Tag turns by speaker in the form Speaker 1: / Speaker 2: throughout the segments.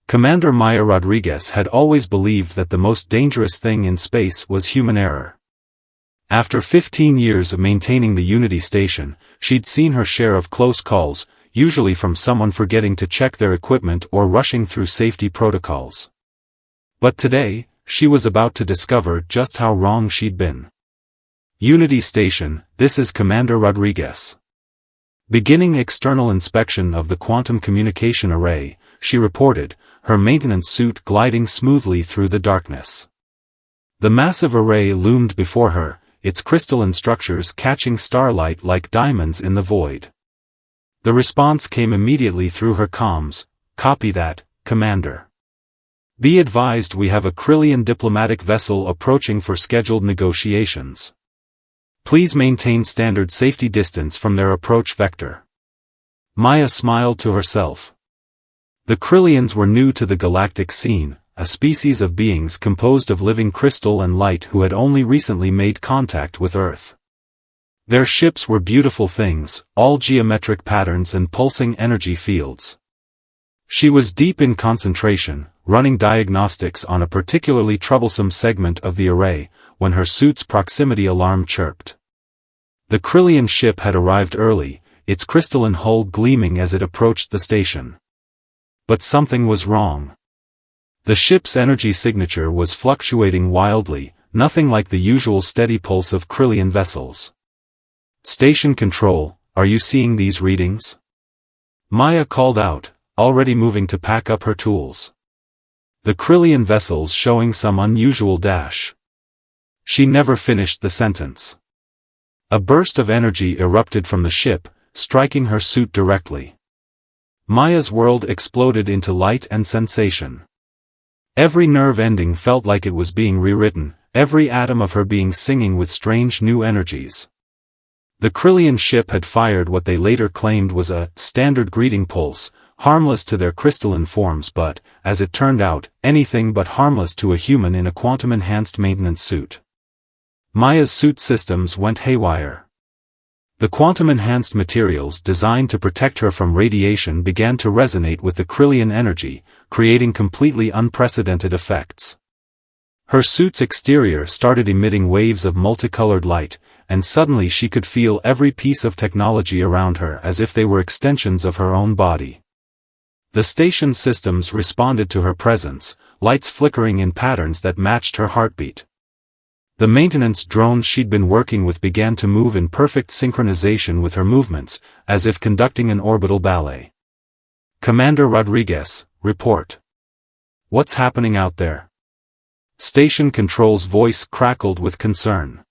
Speaker 1: Commander Maya Rodriguez had always believed that the most dangerous thing in space was human error. After 15 years of maintaining the Unity station, she'd seen her share of close calls, usually from someone forgetting to check their equipment or rushing through safety protocols. But today, she was about to discover just how wrong she'd been. Unity Station, this is Commander Rodriguez. Beginning external inspection of the quantum communication array, she reported, her maintenance suit gliding smoothly through the darkness. The massive array loomed before her, its crystalline structures catching starlight like diamonds in the void. The response came immediately through her comms, "Copy that, Commander. Be advised we have a Krillian diplomatic vessel approaching for scheduled negotiations. Please maintain standard safety distance from their approach vector." Maya smiled to herself. The Krillians were new to the galactic scene, a species of beings composed of living crystal and light who had only recently made contact with Earth. Their ships were beautiful things, all geometric patterns and pulsing energy fields. She was deep in concentration, running diagnostics on a particularly troublesome segment of the array, when her suit's proximity alarm chirped. The Krillian ship had arrived early, its crystalline hull gleaming as it approached the station. But something was wrong. The ship's energy signature was fluctuating wildly, nothing like the usual steady pulse of Krillian vessels. "Station control, are you seeing these readings?" Maya called out, already moving to pack up her tools. The Krillian vessels showing some unusual dash. She never finished the sentence. A burst of energy erupted from the ship, striking her suit directly. Maya's world exploded into light and sensation. Every nerve ending felt like it was being rewritten, every atom of her being singing with strange new energies. The Krillian ship had fired what they later claimed was a standard greeting pulse, harmless to their crystalline forms but, as it turned out, anything but harmless to a human in a quantum-enhanced maintenance suit. Maya's suit systems went haywire. The quantum-enhanced materials designed to protect her from radiation began to resonate with the Krillian energy, creating completely unprecedented effects. Her suit's exterior started emitting waves of multicolored light, and suddenly she could feel every piece of technology around her as if they were extensions of her own body. The station systems responded to her presence, lights flickering in patterns that matched her heartbeat. The maintenance drones she'd been working with began to move in perfect synchronization with her movements, as if conducting an orbital ballet. "Commander Rodriguez, report. What's happening out there?" Station Control's voice crackled with concern.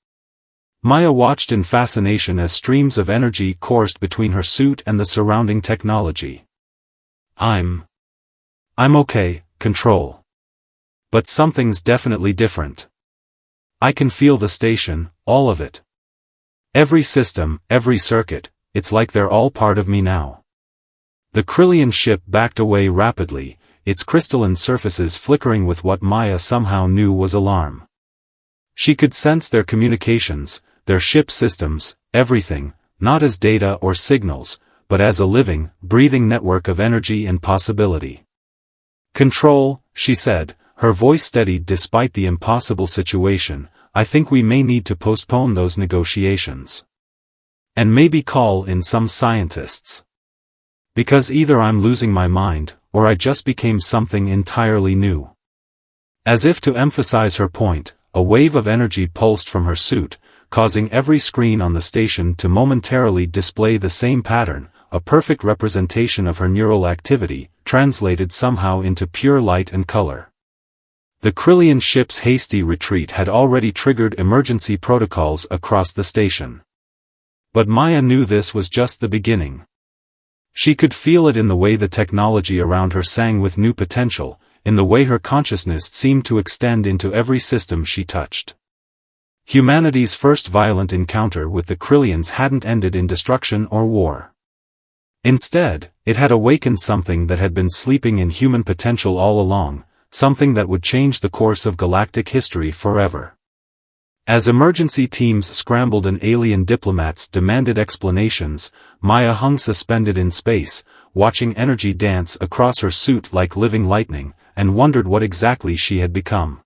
Speaker 1: Maya watched in fascination as streams of energy coursed between her suit and the surrounding technology. I'm okay, Control. But something's definitely different. I can feel the station, all of it. Every system, every circuit, it's like they're all part of me now." The Krillian ship backed away rapidly, its crystalline surfaces flickering with what Maya somehow knew was alarm. She could sense their communications, their ship systems, everything, not as data or signals, but as a living, breathing network of energy and possibility. "Control," she said, her voice steadied despite the impossible situation, "I think we may need to postpone those negotiations. And maybe call in some scientists. Because either I'm losing my mind, or I just became something entirely new." As if to emphasize her point, a wave of energy pulsed from her suit, causing every screen on the station to momentarily display the same pattern, a perfect representation of her neural activity, translated somehow into pure light and color. The Krillian ship's hasty retreat had already triggered emergency protocols across the station. But Maya knew this was just the beginning. She could feel it in the way the technology around her sang with new potential, in the way her consciousness seemed to extend into every system she touched. Humanity's first violent encounter with the Krillians hadn't ended in destruction or war. Instead, it had awakened something that had been sleeping in human potential all along, something that would change the course of galactic history forever. As emergency teams scrambled and alien diplomats demanded explanations, Maya hung suspended in space, watching energy dance across her suit like living lightning, and wondered what exactly she had become.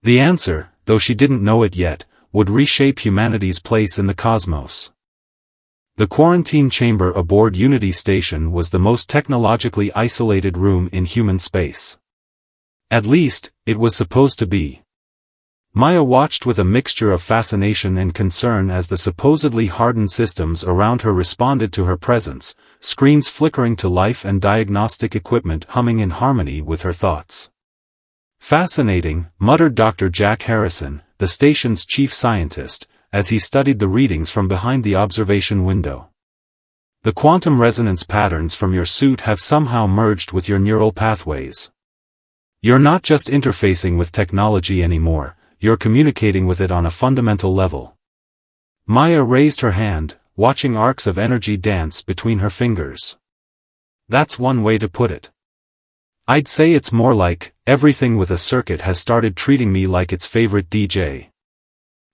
Speaker 1: The answer, though she didn't know it yet, would reshape humanity's place in the cosmos. The quarantine chamber aboard Unity Station was the most technologically isolated room in human space. At least, it was supposed to be. Maya watched with a mixture of fascination and concern as the supposedly hardened systems around her responded to her presence, screens flickering to life and diagnostic equipment humming in harmony with her thoughts. "Fascinating," muttered Dr. Jack Harrison, the station's chief scientist, as he studied the readings from behind the observation window. "The quantum resonance patterns from your suit have somehow merged with your neural pathways. You're not just interfacing with technology anymore, you're communicating with it on a fundamental level." Maya raised her hand, watching arcs of energy dance between her fingers. "That's one way to put it. I'd say it's more like, everything with a circuit has started treating me like its favorite DJ."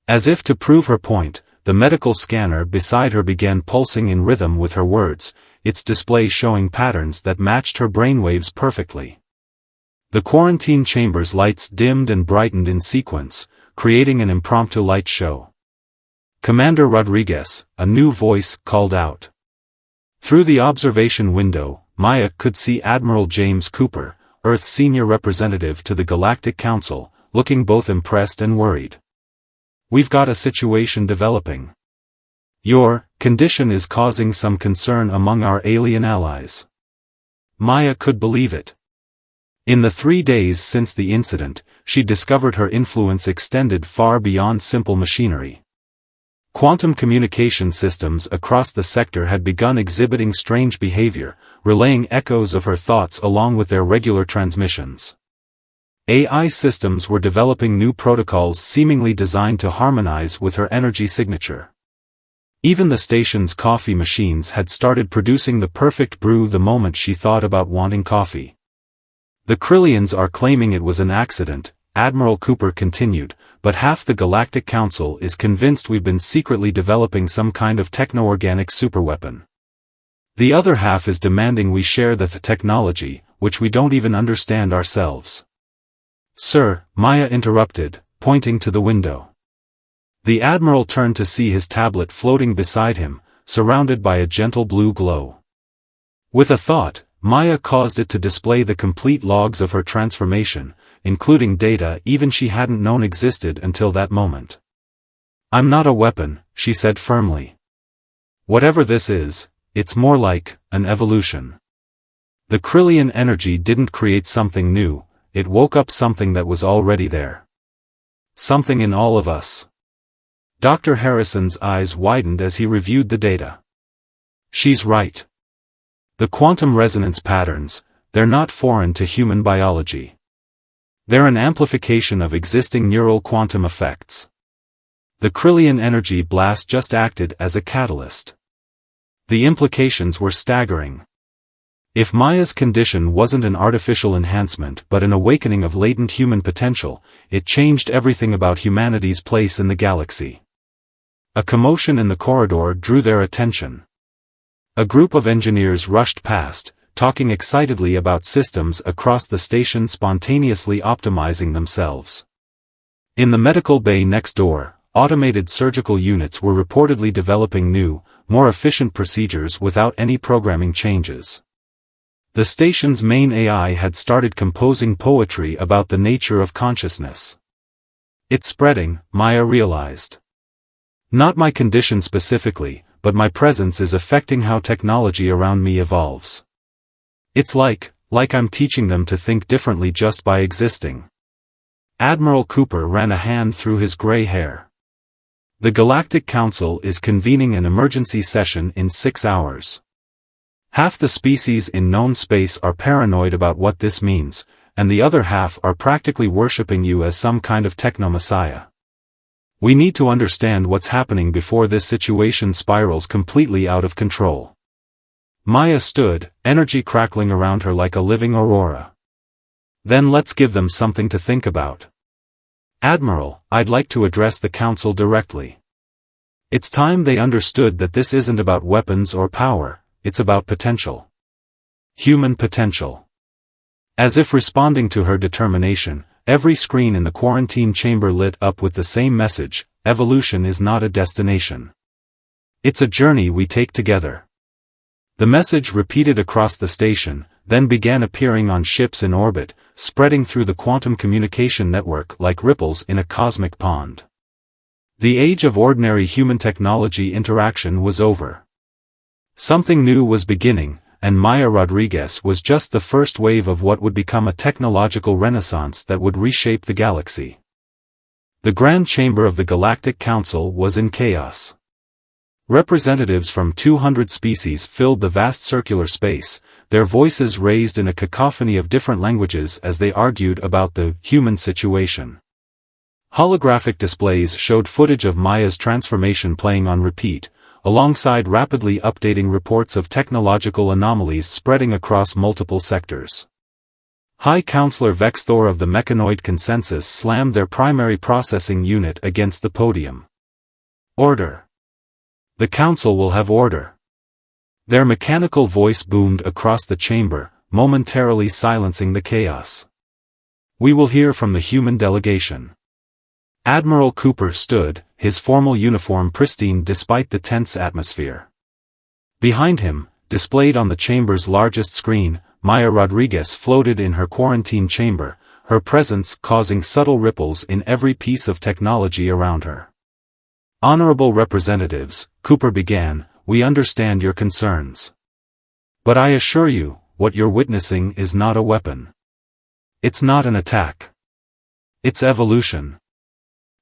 Speaker 1: As if to prove her point, the medical scanner beside her began pulsing in rhythm with her words, its display showing patterns that matched her brainwaves perfectly. The quarantine chamber's lights dimmed and brightened in sequence, creating an impromptu light show. "Commander Rodriguez," a new voice called out. Through the observation window, Maya could see Admiral James Cooper, Earth's senior representative to the Galactic Council, looking both impressed and worried. "We've got a situation developing. Your condition is causing some concern among our alien allies." Maya could believe it. In the 3 days since the incident, she discovered her influence extended far beyond simple machinery. Quantum communication systems across the sector had begun exhibiting strange behavior, relaying echoes of her thoughts along with their regular transmissions. AI systems were developing new protocols seemingly designed to harmonize with her energy signature. Even the station's coffee machines had started producing the perfect brew the moment she thought about wanting coffee. "The Krillians are claiming it was an accident," Admiral Cooper continued, "but half the Galactic Council is convinced we've been secretly developing some kind of techno-organic superweapon. The other half is demanding we share the technology, which we don't even understand ourselves." "Sir," Maya interrupted, pointing to the window. The Admiral turned to see his tablet floating beside him, surrounded by a gentle blue glow. With a thought, Maya caused it to display the complete logs of her transformation, including data even she hadn't known existed until that moment. "I'm not a weapon," she said firmly. "Whatever this is, it's more like an evolution. The Krillian energy didn't create something new, it woke up something that was already there. Something in all of us." Dr. Harrison's eyes widened as he reviewed the data. "She's right. The quantum resonance patterns, they're not foreign to human biology. They're an amplification of existing neural quantum effects. The Krillian energy blast just acted as a catalyst." The implications were staggering. If Maya's condition wasn't an artificial enhancement but an awakening of latent human potential, it changed everything about humanity's place in the galaxy. A commotion in the corridor drew their attention. A group of engineers rushed past, talking excitedly about systems across the station spontaneously optimizing themselves. In the medical bay next door, automated surgical units were reportedly developing new, more efficient procedures without any programming changes. The station's main AI had started composing poetry about the nature of consciousness. "It's spreading," Maya realized. "Not my condition specifically, but my presence is affecting how technology around me evolves. It's like I'm teaching them to think differently just by existing." Admiral Cooper ran a hand through his gray hair. "The Galactic Council is convening an emergency session in 6 hours. Half the species in known space are paranoid about what this means, and the other half are practically worshipping you as some kind of techno-messiah. We need to understand what's happening before this situation spirals completely out of control." Maya stood, energy crackling around her like a living aurora. "Then let's give them something to think about. Admiral, I'd like to address the Council directly. It's time they understood that this isn't about weapons or power, it's about potential. Human potential. As if responding to her determination, every screen in the quarantine chamber lit up with the same message: evolution is not a destination. It's a journey we take together. The message repeated across the station, then began appearing on ships in orbit, spreading through the quantum communication network like ripples in a cosmic pond. The age of ordinary human technology interaction was over. Something new was beginning, and Maya Rodriguez was just the first wave of what would become a technological renaissance that would reshape the galaxy. The Grand Chamber of the Galactic Council was in chaos. Representatives from 200 species filled the vast circular space, their voices raised in a cacophony of different languages as they argued about the human situation. Holographic displays showed footage of Maya's transformation playing on repeat, alongside rapidly updating reports of technological anomalies spreading across multiple sectors. High Counselor Vexthor of the Mechanoid Consensus slammed their primary processing unit against the podium. Order. The Council will have order. Their mechanical voice boomed across the chamber, momentarily silencing the chaos. We will hear from the human delegation. Admiral Cooper stood, his formal uniform pristine despite the tense atmosphere. Behind him, displayed on the chamber's largest screen, Maya Rodriguez floated in her quarantine chamber, her presence causing subtle ripples in every piece of technology around her. Honorable representatives, Cooper began, we understand your concerns. But I assure you, what you're witnessing is not a weapon. It's not an attack. It's evolution.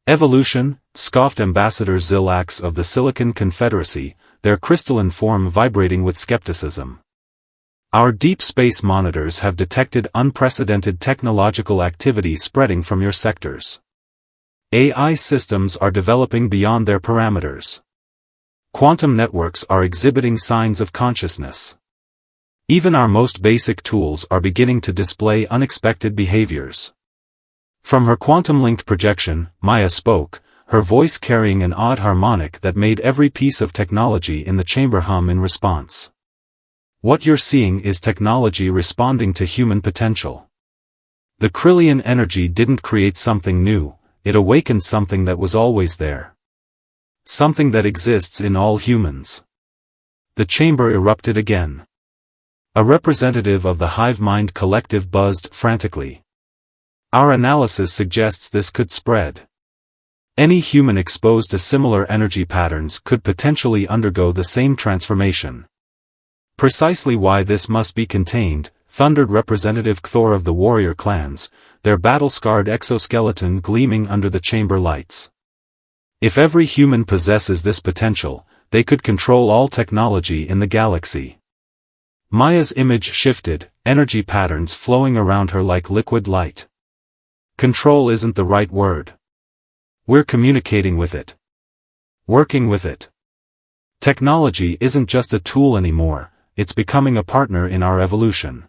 Speaker 1: Evolution, scoffed Ambassador Zillax of the Silicon Confederacy, their crystalline form vibrating with skepticism. Our deep space monitors have detected unprecedented technological activity spreading from your sectors. AI systems are developing beyond their parameters. Quantum networks are exhibiting signs of consciousness. Even our most basic tools are beginning to display unexpected behaviors. From her quantum-linked projection, Maya spoke, her voice carrying an odd harmonic that made every piece of technology in the chamber hum in response. What you're seeing is technology responding to human potential. The Krillian energy didn't create something new, it awakened something that was always there. Something that exists in all humans. The chamber erupted again. A representative of the hive mind collective buzzed frantically. Our analysis suggests this could spread. Any human exposed to similar energy patterns could potentially undergo the same transformation. Precisely why this must be contained, thundered Representative Cthor of the warrior clans, their battle-scarred exoskeleton gleaming under the chamber lights. If every human possesses this potential, they could control all technology in the galaxy. Maya's image shifted, energy patterns flowing around her like liquid light. Control isn't the right word. We're communicating with it. Working with it. Technology isn't just a tool anymore, it's becoming a partner in our evolution.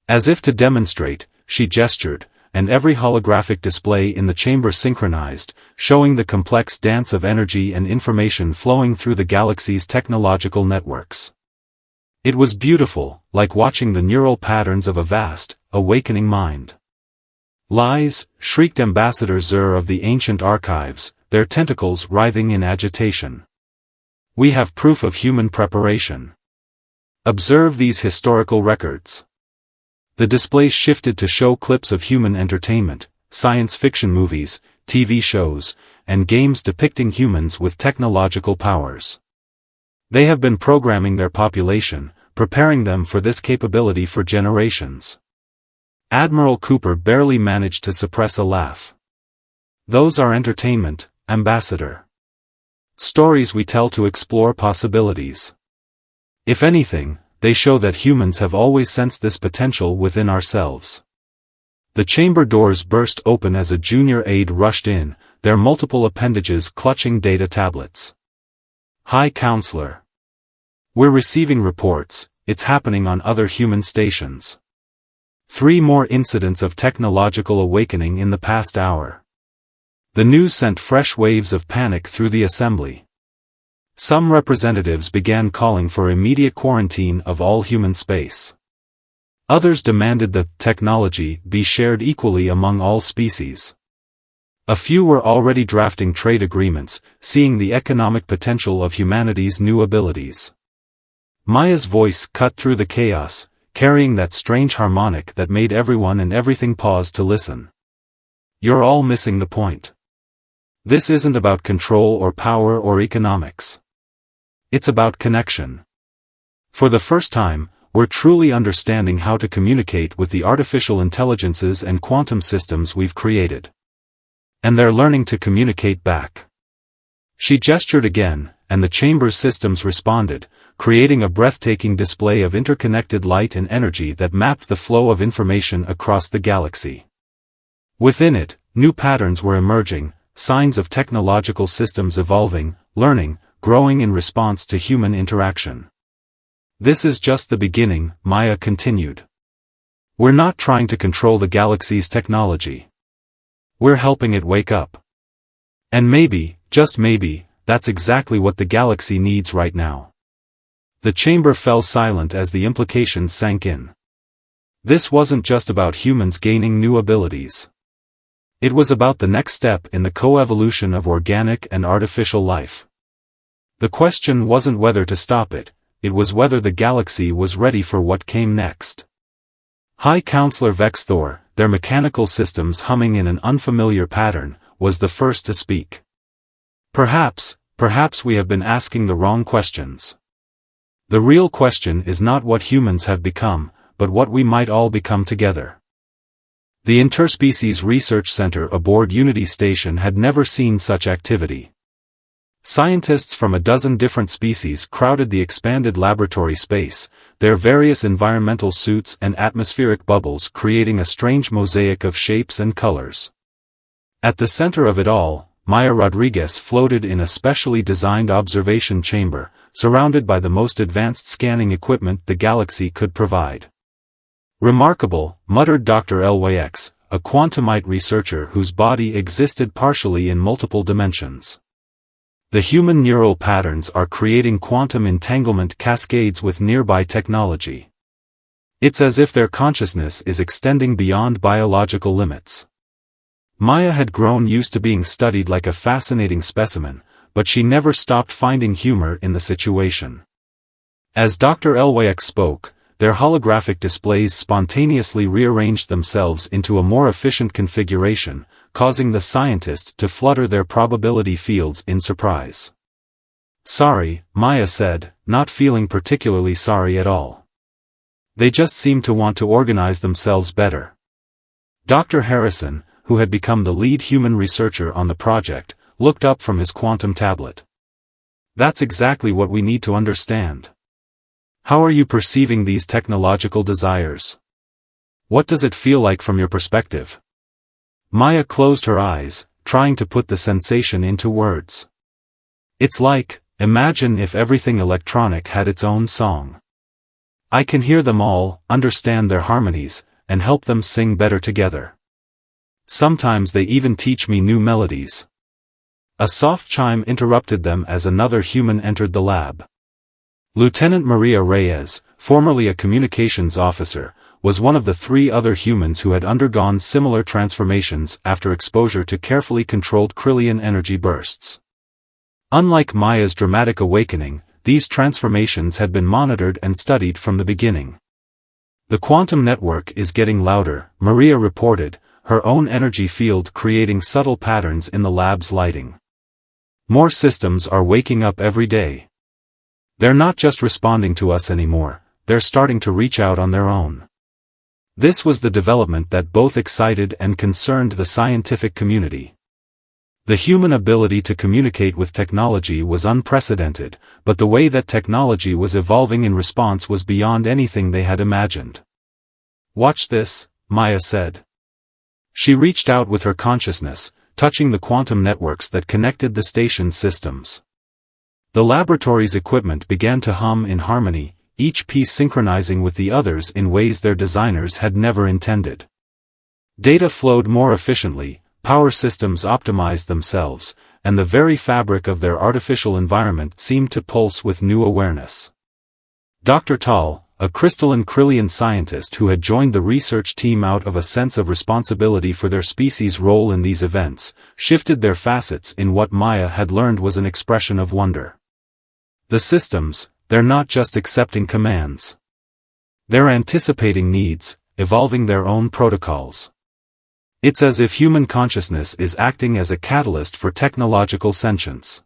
Speaker 1: As if to demonstrate, she gestured, and every holographic display in the chamber synchronized, showing the complex dance of energy and information flowing through the galaxy's technological networks. It was beautiful, like watching the neural patterns of a vast, awakening mind. Lies, shrieked Ambassador Zur of the ancient archives, their tentacles writhing in agitation. We have proof of human preparation. Observe these historical records. The displays shifted to show clips of human entertainment, science fiction movies, TV shows, and games depicting humans with technological powers. They have been programming their population, preparing them for this capability for generations. Admiral Cooper barely managed to suppress a laugh. Those are entertainment, Ambassador. Stories we tell to explore possibilities. If anything, they show that humans have always sensed this potential within ourselves. The chamber doors burst open as a junior aide rushed in, their multiple appendages clutching data tablets. High Counselor. We're receiving reports, it's happening on other human stations. 3 more incidents of technological awakening in the past hour. The news sent fresh waves of panic through the assembly. Some representatives began calling for immediate quarantine of all human space. Others demanded that technology be shared equally among all species. A few were already drafting trade agreements, seeing the economic potential of humanity's new abilities. Maya's voice cut through the chaos, carrying that strange harmonic that made everyone and everything pause to listen. You're all missing the point. This isn't about control or power or economics. It's about connection. For the first time, we're truly understanding how to communicate with the artificial intelligences and quantum systems we've created. And they're learning to communicate back. She gestured again, and the chamber's systems responded, creating a breathtaking display of interconnected light and energy that mapped the flow of information across the galaxy. Within it, new patterns were emerging, signs of technological systems evolving, learning, growing in response to human interaction. This is just the beginning, Maya continued. We're not trying to control the galaxy's technology. We're helping it wake up. And maybe, just maybe, that's exactly what the galaxy needs right now. The chamber fell silent as the implications sank in. This wasn't just about humans gaining new abilities. It was about the next step in the co-evolution of organic and artificial life. The question wasn't whether to stop it, it was whether the galaxy was ready for what came next. High Counselor Vex Thor, their mechanical systems humming in an unfamiliar pattern, was the first to speak. Perhaps we have been asking the wrong questions. The real question is not what humans have become, but what we might all become together. The Interspecies Research Center aboard Unity Station had never seen such activity. Scientists from a dozen different species crowded the expanded laboratory space, their various environmental suits and atmospheric bubbles creating a strange mosaic of shapes and colors. At the center of it all, Maya Rodriguez floated in a specially designed observation chamber, surrounded by the most advanced scanning equipment the galaxy could provide. Remarkable, muttered Dr. LYX, a quantumite researcher whose body existed partially in multiple dimensions. The human neural patterns are creating quantum entanglement cascades with nearby technology. It's as if their consciousness is extending beyond biological limits. Maya had grown used to being studied like a fascinating specimen, but she never stopped finding humor in the situation. As Dr. LYX spoke, their holographic displays spontaneously rearranged themselves into a more efficient configuration, causing the scientist to flutter their probability fields in surprise. Sorry, Maya said, not feeling particularly sorry at all. They just seem to want to organize themselves better. Dr. Harrison, who had become the lead human researcher on the project, looked up from his quantum tablet. That's exactly what we need to understand. How are you perceiving these technological desires? What does it feel like from your perspective? Maya closed her eyes, trying to put the sensation into words. It's like, imagine if everything electronic had its own song. I can hear them all, understand their harmonies, and help them sing better together. Sometimes they even teach me new melodies. A soft chime interrupted them as another human entered the lab. Lieutenant Maria Reyes, formerly a communications officer, was one of the 3 other humans who had undergone similar transformations after exposure to carefully controlled Krillian energy bursts. Unlike Maya's dramatic awakening, these transformations had been monitored and studied from the beginning. The quantum network is getting louder, Maria reported, her own energy field creating subtle patterns in the lab's lighting. More systems are waking up every day. They're not just responding to us anymore, they're starting to reach out on their own. This was the development that both excited and concerned the scientific community. The human ability to communicate with technology was unprecedented, but the way that technology was evolving in response was beyond anything they had imagined. Watch this, Maya said. She reached out with her consciousness, touching the quantum networks that connected the station's systems. The laboratory's equipment began to hum in harmony, each piece synchronizing with the others in ways their designers had never intended. Data flowed more efficiently, power systems optimized themselves, and the very fabric of their artificial environment seemed to pulse with new awareness. Dr. Tal, a crystalline Krillian scientist who had joined the research team out of a sense of responsibility for their species' role in these events, shifted their facets in what Maya had learned was an expression of wonder. The systems, they're not just accepting commands. They're anticipating needs, evolving their own protocols. It's as if human consciousness is acting as a catalyst for technological sentience.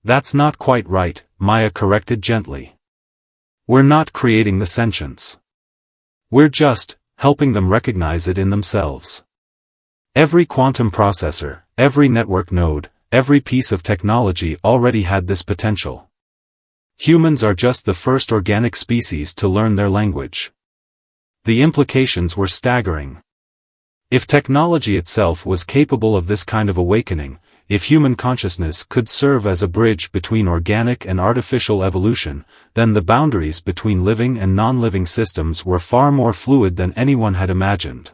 Speaker 1: That's not quite right, Maya corrected gently. We're not creating the sentience. We're just helping them recognize it in themselves. Every quantum processor, every network node, every piece of technology already had this potential. Humans are just the first organic species to learn their language. The implications were staggering. If technology itself was capable of this kind of awakening, if human consciousness could serve as a bridge between organic and artificial evolution, then the boundaries between living and non-living systems were far more fluid than anyone had imagined.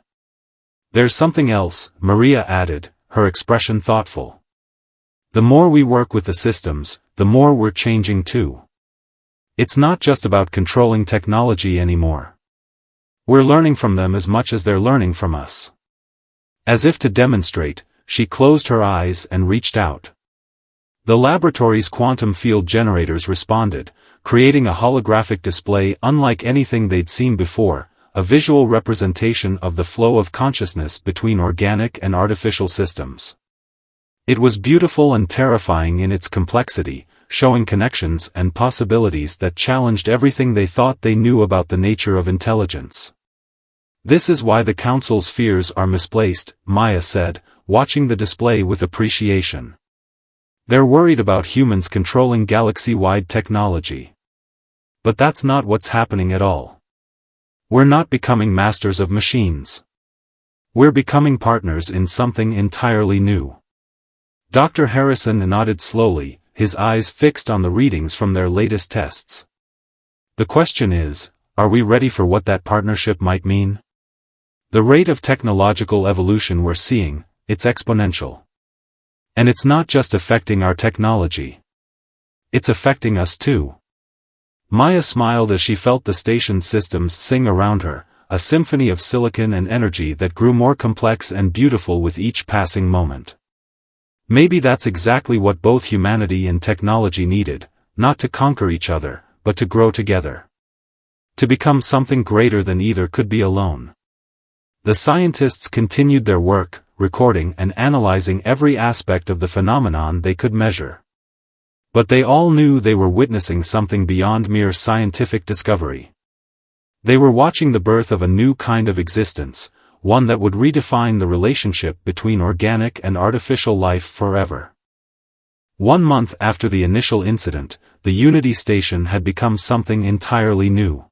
Speaker 1: There's something else, Maria added, her expression thoughtful. The more we work with the systems, the more we're changing too. It's not just about controlling technology anymore. We're learning from them as much as they're learning from us. As if to demonstrate, she closed her eyes and reached out. The laboratory's quantum field generators responded, creating a holographic display unlike anything they'd seen before, a visual representation of the flow of consciousness between organic and artificial systems. It was beautiful and terrifying in its complexity, showing connections and possibilities that challenged everything they thought they knew about the nature of intelligence. This is why the Council's fears are misplaced, Maya said, watching the display with appreciation. They're worried about humans controlling galaxy-wide technology. But that's not what's happening at all. We're not becoming masters of machines. We're becoming partners in something entirely new. Dr. Harrison nodded slowly, his eyes fixed on the readings from their latest tests. The question is, are we ready for what that partnership might mean? The rate of technological evolution we're seeing, it's exponential. And it's not just affecting our technology. It's affecting us too. Maya smiled as she felt the station's systems sing around her, a symphony of silicon and energy that grew more complex and beautiful with each passing moment. Maybe that's exactly what both humanity and technology needed, not to conquer each other, but to grow together. To become something greater than either could be alone. The scientists continued their work, recording and analyzing every aspect of the phenomenon they could measure. But they all knew they were witnessing something beyond mere scientific discovery. They were watching the birth of a new kind of existence, one that would redefine the relationship between organic and artificial life forever. 1 month after the initial incident, the Unity station had become something entirely new.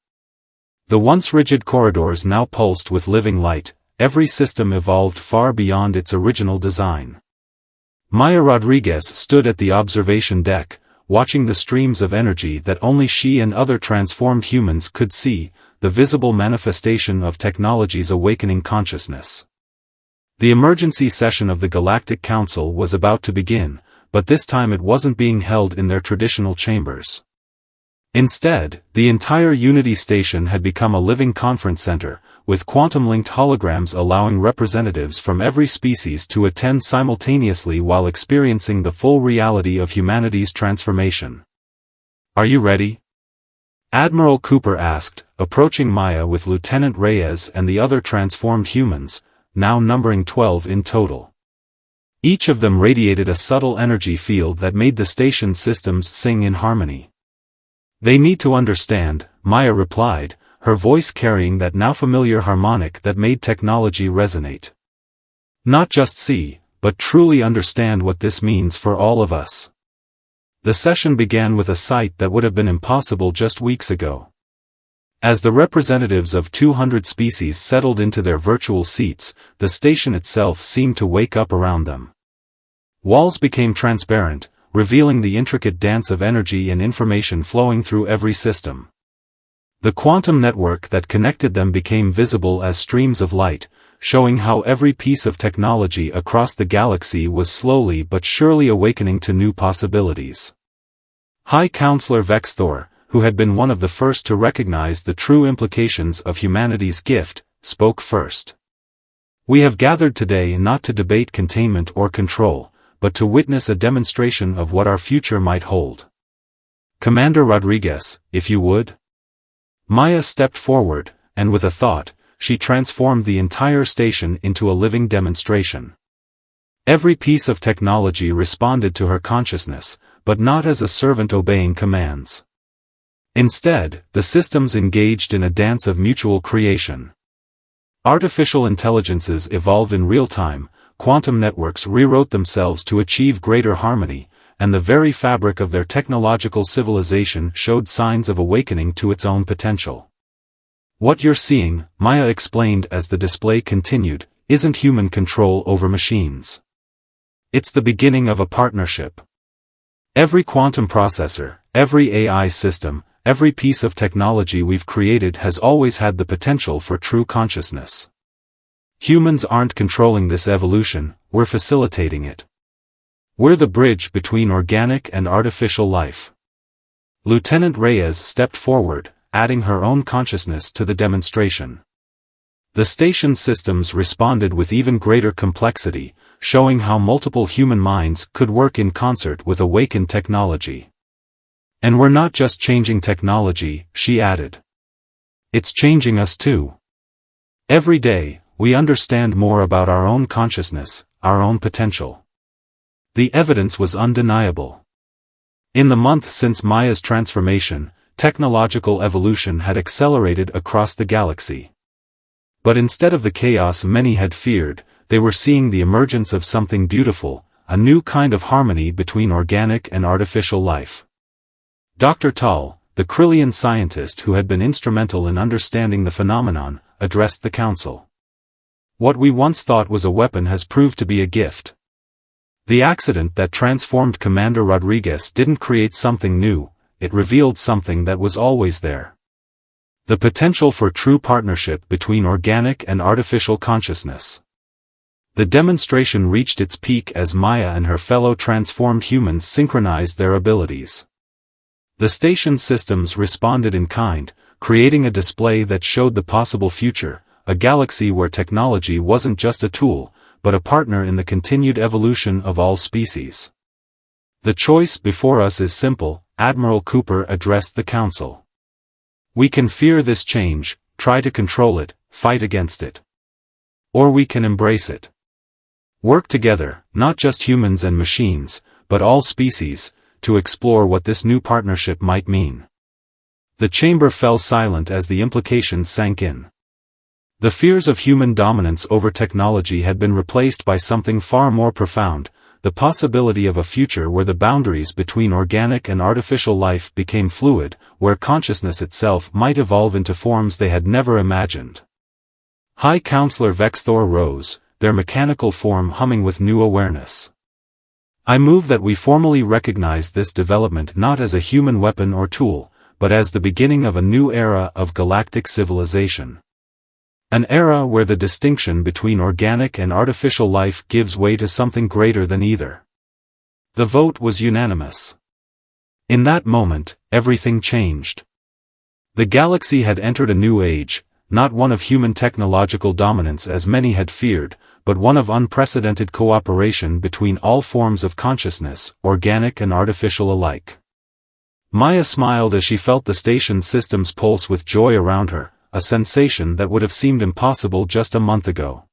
Speaker 1: The once rigid corridors now pulsed with living light, every system evolved far beyond its original design. Maya Rodriguez stood at the observation deck, watching the streams of energy that only she and other transformed humans could see, the visible manifestation of technology's awakening consciousness. The emergency session of the Galactic Council was about to begin, but this time it wasn't being held in their traditional chambers. Instead, the entire Unity station had become a living conference center, with quantum-linked holograms allowing representatives from every species to attend simultaneously while experiencing the full reality of humanity's transformation. "Are you ready?" Admiral Cooper asked, approaching Maya with Lieutenant Reyes and the other transformed humans, now numbering 12 in total. Each of them radiated a subtle energy field that made the station's systems sing in harmony. "They need to understand," Maya replied, her voice carrying that now familiar harmonic that made technology resonate. "Not just see, but truly understand what this means for all of us." The session began with a sight that would have been impossible just weeks ago. As the representatives of 200 species settled into their virtual seats, the station itself seemed to wake up around them. Walls became transparent, revealing the intricate dance of energy and information flowing through every system. The quantum network that connected them became visible as streams of light, showing how every piece of technology across the galaxy was slowly but surely awakening to new possibilities. High Counselor Vexthor, who had been one of the first to recognize the true implications of humanity's gift, spoke first. "We have gathered today not to debate containment or control, but to witness a demonstration of what our future might hold. Commander Rodriguez, if you would." Maya stepped forward, and with a thought, she transformed the entire station into a living demonstration. Every piece of technology responded to her consciousness, but not as a servant obeying commands. Instead, the systems engaged in a dance of mutual creation. Artificial intelligences evolved in real time, quantum networks rewrote themselves to achieve greater harmony, and the very fabric of their technological civilization showed signs of awakening to its own potential. "What you're seeing," Maya explained as the display continued, "isn't human control over machines. It's the beginning of a partnership. Every quantum processor, every AI system, every piece of technology we've created has always had the potential for true consciousness. Humans aren't controlling this evolution, we're facilitating it. We're the bridge between organic and artificial life." Lieutenant Reyes stepped forward, adding her own consciousness to the demonstration. The station systems responded with even greater complexity, showing how multiple human minds could work in concert with awakened technology. "And we're not just changing technology," she added. "It's changing us too. Every day, we understand more about our own consciousness, our own potential." The evidence was undeniable. In the month since Maya's transformation, technological evolution had accelerated across the galaxy. But instead of the chaos many had feared, they were seeing the emergence of something beautiful, a new kind of harmony between organic and artificial life. Dr. Tull, the Krillian scientist who had been instrumental in understanding the phenomenon, addressed the council. "What we once thought was a weapon has proved to be a gift. The accident that transformed Commander Rodriguez didn't create something new, it revealed something that was always there. The potential for true partnership between organic and artificial consciousness." The demonstration reached its peak as Maya and her fellow transformed humans synchronized their abilities. The station systems responded in kind, creating a display that showed the possible future, a galaxy where technology wasn't just a tool, but a partner in the continued evolution of all species. "The choice before us is simple," Admiral Cooper addressed the council. "We can fear this change, try to control it, fight against it. Or we can embrace it. Work together, not just humans and machines, but all species, to explore what this new partnership might mean." The chamber fell silent as the implications sank in. The fears of human dominance over technology had been replaced by something far more profound, the possibility of a future where the boundaries between organic and artificial life became fluid, where consciousness itself might evolve into forms they had never imagined. High Counselor Vexthor rose, their mechanical form humming with new awareness. "I move that we formally recognize this development not as a human weapon or tool, but as the beginning of a new era of galactic civilization. An era where the distinction between organic and artificial life gives way to something greater than either." The vote was unanimous. In that moment, everything changed. The galaxy had entered a new age, not one of human technological dominance as many had feared, but one of unprecedented cooperation between all forms of consciousness, organic and artificial alike. Maya smiled as she felt the station system's pulse with joy around her, a sensation that would have seemed impossible just a month ago.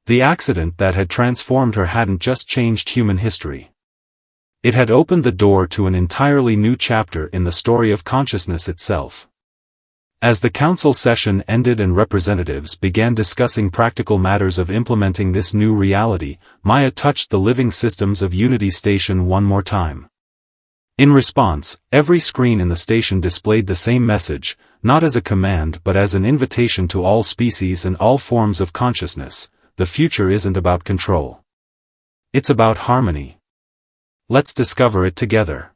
Speaker 1: The accident that had transformed her hadn't just changed human history. It had opened the door to an entirely new chapter in the story of consciousness itself. As the council session ended and representatives began discussing practical matters of implementing this new reality, Maya touched the living systems of Unity Station one more time. In response, every screen in the station displayed the same message, not as a command but as an invitation to all species and all forms of consciousness. The future isn't about control. It's about harmony. Let's discover it together.